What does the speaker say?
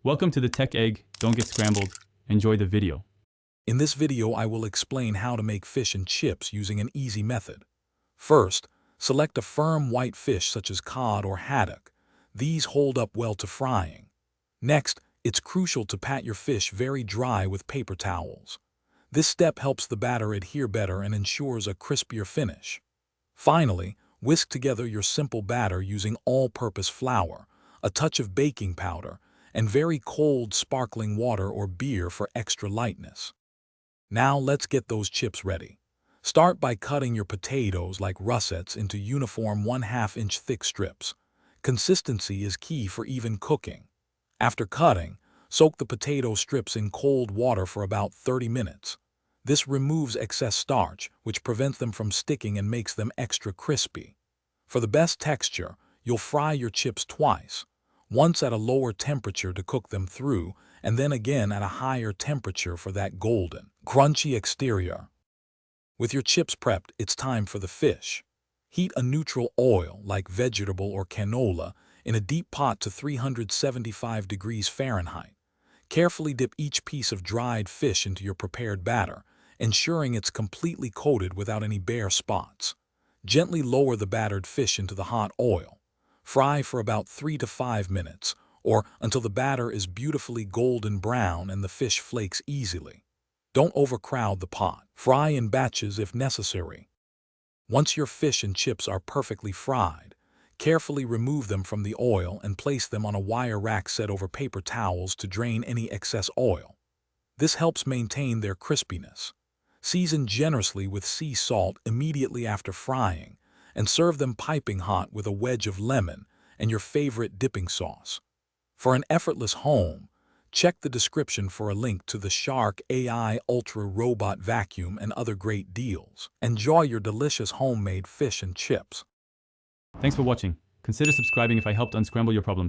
Welcome to the Tech Egg. Don't get scrambled. Enjoy the video. In this video, I will explain how to make fish and chips using an easy method. First, select a firm white fish such as cod or haddock. These hold up well to frying. Next, it's crucial to pat your fish very dry with paper towels. This step helps the batter adhere better and ensures a crispier finish. Finally, whisk together your simple batter using all-purpose flour, a touch of baking powder, and very cold sparkling water or beer for extra lightness. Now let's get those chips ready. Start by cutting your potatoes like russets into uniform 1/2 inch thick strips. Consistency is key for even cooking. After cutting, soak the potato strips in cold water for about 30 minutes. This removes excess starch, which prevents them from sticking and makes them extra crispy. For the best texture, you'll fry your chips twice. Once at a lower temperature to cook them through, and then again at a higher temperature for that golden, crunchy exterior. With your chips prepped, it's time for the fish. Heat a neutral oil, like vegetable or canola, in a deep pot to 375 degrees Fahrenheit. Carefully dip each piece of dried fish into your prepared batter, ensuring it's completely coated without any bare spots. Gently lower the battered fish into the hot oil. Fry for about 3 to 5 minutes, or until the batter is beautifully golden brown and the fish flakes easily. Don't overcrowd the pot. Fry in batches if necessary. Once your fish and chips are perfectly fried, carefully remove them from the oil and place them on a wire rack set over paper towels to drain any excess oil. This helps maintain their crispiness. Season generously with sea salt immediately after frying, and serve them piping hot with a wedge of lemon and your favorite dipping sauce. For an effortless home, check the description for a link to the Shark AI Ultra Robot Vacuum and other great deals. Enjoy your delicious homemade fish and chips. Thanks for watching. Consider subscribing if I helped unscramble your problems.